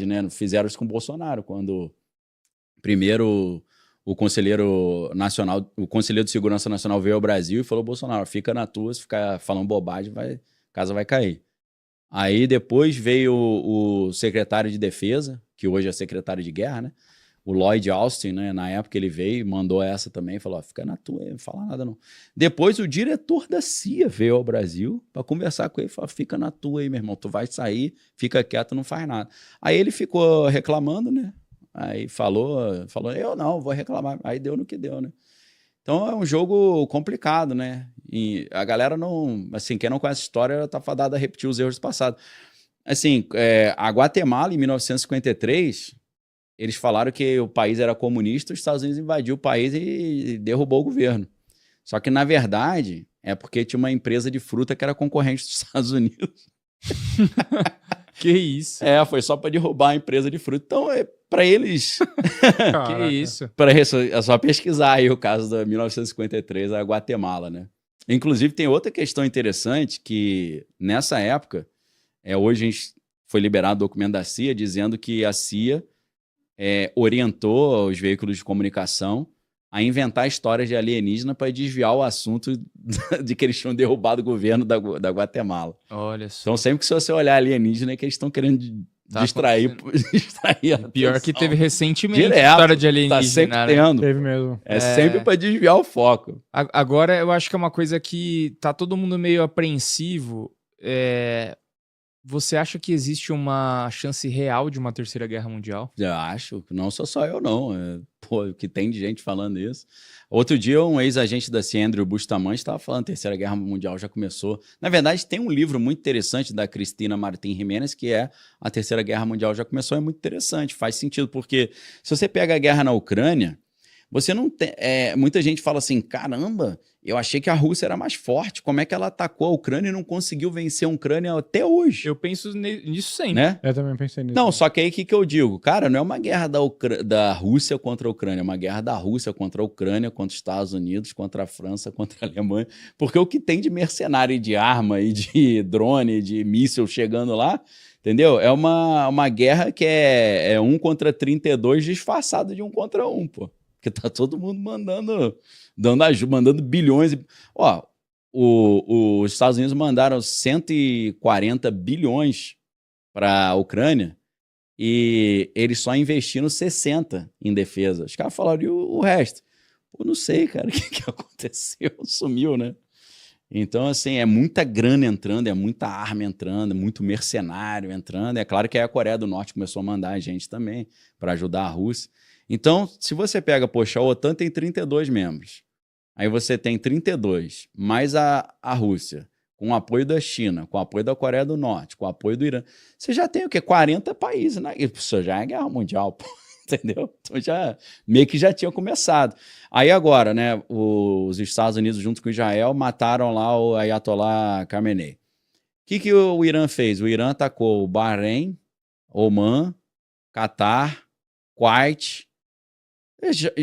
né? Fizeram isso com o Bolsonaro, quando primeiro o conselheiro nacional, o conselheiro de segurança nacional veio ao Brasil e falou: Bolsonaro, fica na tua, se ficar falando bobagem, a casa vai cair. Aí depois veio o secretário de defesa, que hoje é secretário de guerra, né? O Lloyd Austin, né? Na época ele veio, mandou essa também, falou: ó, fica na tua, não fala nada não. Depois o diretor da CIA veio ao Brasil para conversar com ele, falou: fica na tua aí, meu irmão, tu vai sair, fica quieto, não faz nada. Aí ele ficou reclamando, né? Aí falou, eu não, vou reclamar. Aí deu no que deu, né? Então é um jogo complicado, né? E a galera não, assim, quem não conhece a história tá fadada a repetir os erros do passado. Assim, a Guatemala, em 1953, eles falaram que o país era comunista, os Estados Unidos invadiu o país e derrubou o governo. Só que, na verdade, é porque tinha uma empresa de fruta que era concorrente dos Estados Unidos. Que isso? Foi só para derrubar a empresa de fruta. Então, para eles... Que isso? É só pesquisar aí o caso da 1953, a Guatemala, né? Inclusive, tem outra questão interessante que, nessa época, hoje a gente foi liberado o documento da CIA dizendo que a CIA orientou os veículos de comunicação a inventar histórias de alienígena para desviar o assunto de que eles tinham derrubado o governo da Guatemala. Olha só. Então, sempre que você olhar alienígena, é que eles estão querendo distrair a pior que teve recentemente direto, história de alienígena. Tá sempre né? tendo. Teve mesmo. Sempre para desviar o foco. Agora, eu acho que é uma coisa que tá todo mundo meio apreensivo. Você acha que existe uma chance real de uma terceira guerra mundial? Eu acho, não sou só eu não, o que tem de gente falando isso. Outro dia um ex-agente da CIA, Andrew Bustamante, estava falando que a terceira guerra mundial já começou. Na verdade, tem um livro muito interessante da Cristina Martín Jiménez, que é A Terceira Guerra Mundial Já Começou, é muito interessante, faz sentido, porque se você pega a guerra na Ucrânia, você não tem... muita gente fala assim, caramba, eu achei que a Rússia era mais forte, como é que ela atacou a Ucrânia e não conseguiu vencer a Ucrânia até hoje? Eu penso nisso sempre. Né? Eu também pensei nisso. Não, só que aí o que eu digo? Cara, não é uma guerra da Rússia contra a Ucrânia, é uma guerra da Rússia contra a Ucrânia, contra os Estados Unidos, contra a França, contra a Alemanha, porque o que tem de mercenário, de arma e de drone, de míssil chegando lá, entendeu? É uma guerra que é 1 contra 32 disfarçado de 1 contra 1, pô. Porque tá todo mundo mandando bilhões. Ó, os Estados Unidos mandaram 140 bilhões para a Ucrânia e eles só investiram 60 em defesa. Os caras falaram, e o resto? Pô, não sei, cara, o que aconteceu? Sumiu, né? Então, assim, é muita grana entrando, é muita arma entrando, é muito mercenário entrando. É claro que aí a Coreia do Norte começou a mandar a gente também para ajudar a Rússia. Então, se você pega, poxa, a OTAN tem 32 membros. Aí você tem 32, mais a Rússia, com o apoio da China, com o apoio da Coreia do Norte, com o apoio do Irã. Você já tem o quê? 40 países, né? Isso já é guerra mundial, pô, entendeu? Então meio que já tinha começado. Aí agora, né, os Estados Unidos, junto com Israel, mataram lá o Ayatollah Khamenei. O que o Irã fez? O Irã atacou o Bahrein, Omã, Catar, Kuwait.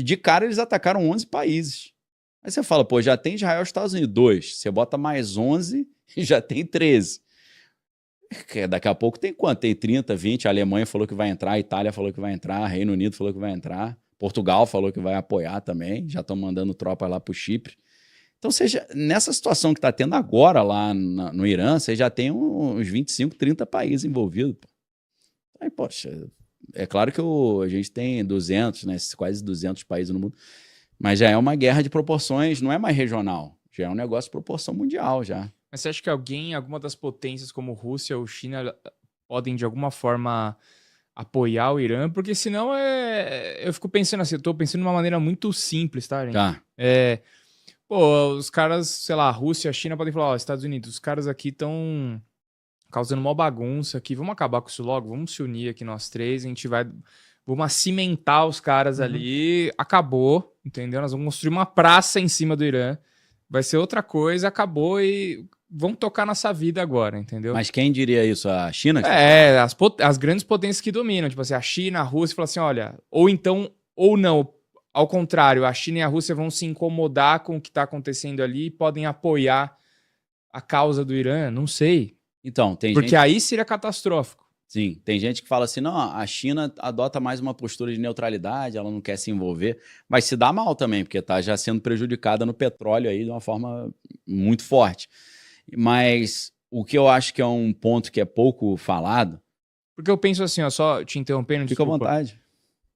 De cara, eles atacaram 11 países. Aí você fala, pô, já tem Israel e Estados Unidos, 2. Você bota mais 11 e já tem 13. Daqui a pouco tem quanto? Tem 30, 20. A Alemanha falou que vai entrar, a Itália falou que vai entrar, Reino Unido falou que vai entrar, Portugal falou que vai apoiar também, já estão mandando tropa lá para o Chipre. Então, nessa situação que está tendo agora lá no Irã, você já tem uns 25, 30 países envolvidos. Pô. Aí, poxa, é claro que a gente tem 200, né, quase 200 países no mundo, mas já é uma guerra de proporções, não é mais regional, já é um negócio de proporção mundial já. Mas você acha que alguma das potências como Rússia ou China podem de alguma forma apoiar o Irã? Porque senão eu fico pensando assim, eu tô pensando de uma maneira muito simples, tá, gente? Tá. Pô, os caras, sei lá, Rússia, China podem falar, ó, Estados Unidos, os caras aqui estão causando uma bagunça aqui, vamos acabar com isso logo, vamos se unir aqui nós três, vamos cimentar os caras ali, acabou, entendeu? Nós vamos construir uma praça em cima do Irã, vai ser outra coisa, acabou e vamos tocar nossa vida agora, entendeu? Mas quem diria isso? A China? As grandes potências que dominam, tipo assim, a China, a Rússia, falam assim, olha, ou então, ou não, ao contrário, a China e a Rússia vão se incomodar com o que está acontecendo ali e podem apoiar a causa do Irã, não sei. Então, Porque aí seria catastrófico. Sim, tem gente que fala assim, não, a China adota mais uma postura de neutralidade, ela não quer se envolver, mas se dá mal também, porque está já sendo prejudicada no petróleo aí de uma forma muito forte. Mas o que eu acho que é um ponto que é pouco falado... Porque eu penso assim, ó, só te interrompendo, Fica à desculpa. vontade.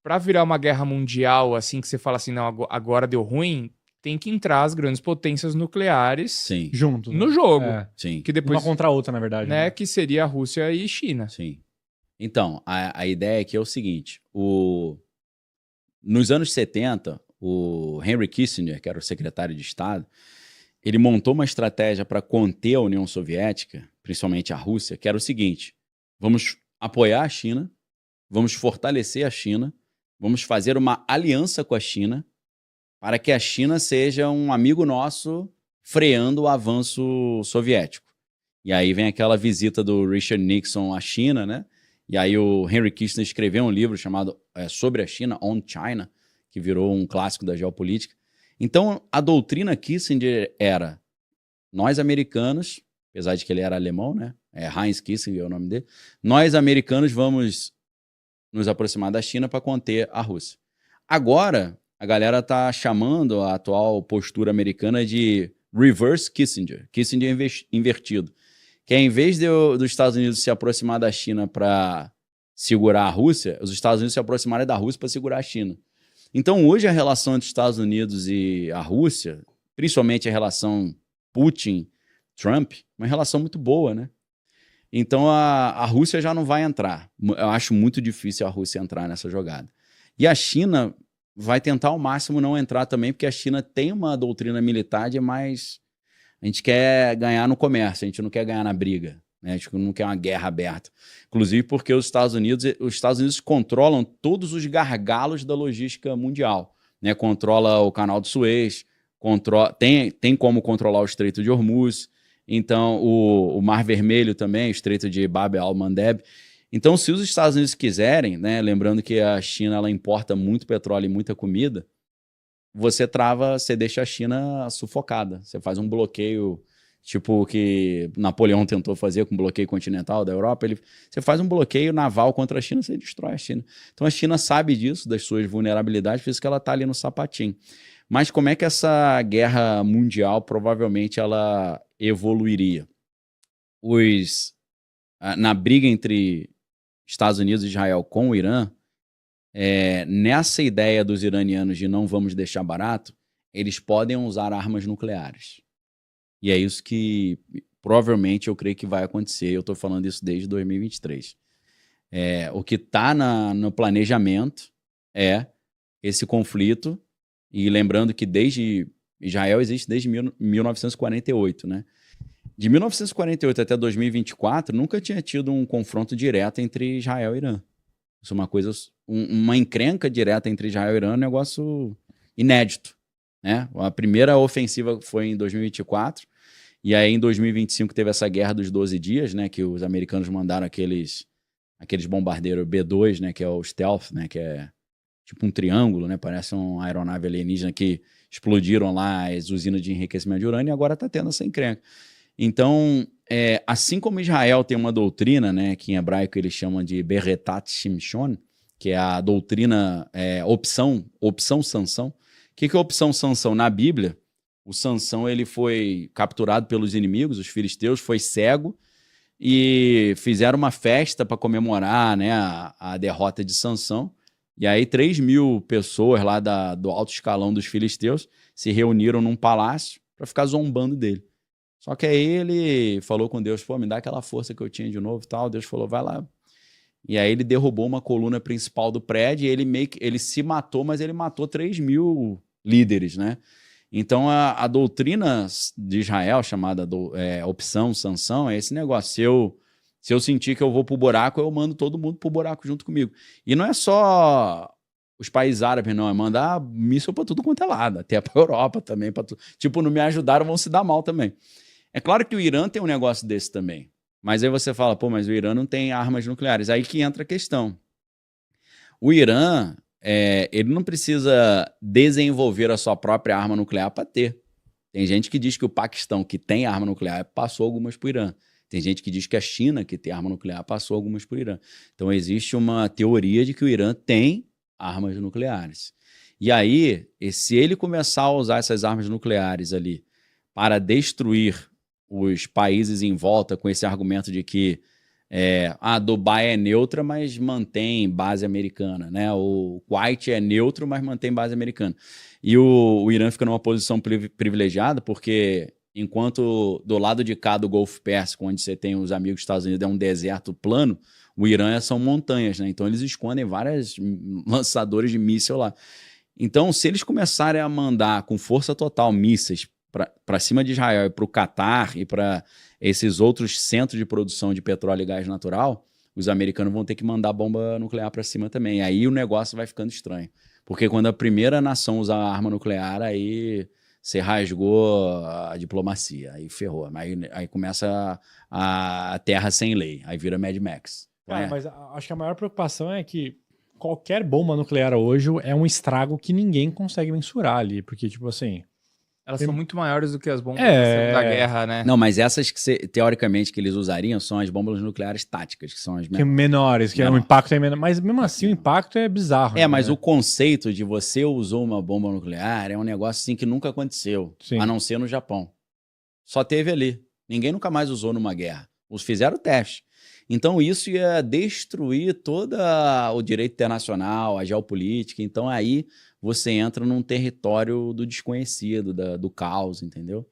Pra virar uma guerra mundial, assim, que você fala assim, não, agora deu ruim, tem que entrar as grandes potências nucleares Sim, Juntos. no né? jogo. sim, Que depois, Uma contra a outra, na verdade. né, que seria a Rússia e China. sim. Então, a ideia aqui é o seguinte, nos anos 70, o Henry Kissinger, que era o secretário de Estado, ele montou uma estratégia para conter a União Soviética, principalmente a Rússia, que era o seguinte, vamos apoiar a China, vamos fortalecer a China, vamos fazer uma aliança com a China para que a China seja um amigo nosso freando o avanço soviético. E aí vem aquela visita do Richard Nixon à China, né? E aí o Henry Kissinger escreveu um livro chamado Sobre a China, On China, que virou um clássico da geopolítica. Então, a doutrina Kissinger era nós americanos, apesar de que ele era alemão, né? Heinz Kissinger é o nome dele. Nós americanos vamos nos aproximar da China para conter a Rússia. Agora, a galera tá chamando a atual postura americana de reverse Kissinger, Kissinger invertido. Que é, em vez dos Estados Unidos se aproximar da China para segurar a Rússia, os Estados Unidos se aproximarem da Rússia para segurar a China. Então, hoje, a relação entre os Estados Unidos e a Rússia, principalmente a relação Putin-Trump, uma relação muito boa, né? Então, a Rússia já não vai entrar. Eu acho muito difícil a Rússia entrar nessa jogada. E a China vai tentar ao máximo não entrar também, porque a China tem uma doutrina militar de mais... A gente quer ganhar no comércio, a gente não quer ganhar na briga, né? A gente não quer uma guerra aberta. Inclusive porque os Estados Unidos controlam todos os gargalos da logística mundial, né? Controla o Canal do Suez, tem como controlar o Estreito de Hormuz, então o Mar Vermelho também, o Estreito de Bab el-Mandeb. Então, se os Estados Unidos quiserem, né? Lembrando que a China ela importa muito petróleo e muita comida, você deixa a China sufocada. Você faz um bloqueio, tipo o que Napoleão tentou fazer com o bloqueio continental da Europa. Você faz um bloqueio naval contra a China, você destrói a China. Então a China sabe disso, das suas vulnerabilidades, por isso que ela está ali no sapatinho. Mas como é que essa guerra mundial provavelmente ela evoluiria? Na briga entre Estados Unidos e Israel com o Irã, nessa ideia dos iranianos de não vamos deixar barato, eles podem usar armas nucleares. E é isso que provavelmente eu creio que vai acontecer. Eu estou falando isso desde 2023. O que está no planejamento é esse conflito, e lembrando que Israel existe desde 1948, né? De 1948 até 2024, nunca tinha tido um confronto direto entre Israel e Irã. Isso é uma coisa, uma encrenca direta entre Israel e Irã, um negócio inédito, né? A primeira ofensiva foi em 2024, e aí em 2025 teve essa guerra dos 12 dias, né? Que os americanos mandaram aqueles bombardeiros B-2, né? Que é o Stealth, né? Que é tipo um triângulo, né? Parece uma aeronave alienígena que explodiram lá as usinas de enriquecimento de urânio e agora está tendo essa encrenca. Então, assim como Israel tem uma doutrina, né, que em hebraico eles chamam de Beretat Shimshon, que é a doutrina opção Sansão. O que é opção Sansão? Na Bíblia, o Sansão ele foi capturado pelos inimigos, os filisteus, foi cego, e fizeram uma festa para comemorar, né, a derrota de Sansão. E aí 3.000 pessoas lá do alto escalão dos filisteus se reuniram num palácio para ficar zombando dele. Só que aí ele falou com Deus, me dá aquela força que eu tinha de novo e tal. Deus falou, vai lá. E aí ele derrubou uma coluna principal do prédio e ele se matou, mas ele matou 3.000 líderes, né? Então a doutrina de Israel, chamada opção Sansão, é esse negócio. Se eu sentir que eu vou pro buraco, eu mando todo mundo pro buraco junto comigo. E não é só os países árabes, não. É mandar míssil pra tudo quanto é lado. Até pra Europa também. Tipo, não me ajudaram, vão se dar mal também. É claro que o Irã tem um negócio desse também. Mas aí você fala, mas o Irã não tem armas nucleares. Aí que entra a questão. O Irã, ele não precisa desenvolver a sua própria arma nuclear para ter. Tem gente que diz que o Paquistão, que tem arma nuclear, passou algumas pro Irã. Tem gente que diz que a China, que tem arma nuclear, passou algumas por Irã. Então existe uma teoria de que o Irã tem armas nucleares. E aí, se ele começar a usar essas armas nucleares ali para destruir os países em volta com esse argumento de que Dubai é neutra, mas mantém base americana, né? O Kuwait é neutro, mas mantém base americana. E o Irã fica numa posição privilegiada, porque enquanto do lado de cá do Golfo Pérsico, onde você tem os amigos dos Estados Unidos, é um deserto plano, o Irã são montanhas, né? Então eles escondem vários lançadores de míssil lá. Então, se eles começarem a mandar com força total mísseis para cima de Israel e para o Catar e para esses outros centros de produção de petróleo e gás natural, os americanos vão ter que mandar bomba nuclear para cima também. Aí o negócio vai ficando estranho. Porque quando a primeira nação usa a arma nuclear, aí você rasgou a diplomacia, aí ferrou. Aí começa a terra sem lei, aí vira Mad Max. Cara, mas acho que a maior preocupação é que qualquer bomba nuclear hoje é um estrago que ninguém consegue mensurar ali, porque, tipo assim... Elas são muito maiores do que as bombas da Segunda Guerra, né? Não, mas essas que teoricamente que eles usariam são as bombas nucleares táticas, que são as menores, que o impacto é menor. Mas mesmo assim o impacto é bizarro. Mas o conceito de você usou uma bomba nuclear é um negócio assim que nunca aconteceu, a não ser no Japão. Só teve ali. Ninguém nunca mais usou numa guerra. Os fizeram o teste. Então isso ia destruir todo o direito internacional, a geopolítica. Então aí você entra num território do desconhecido, do caos, entendeu?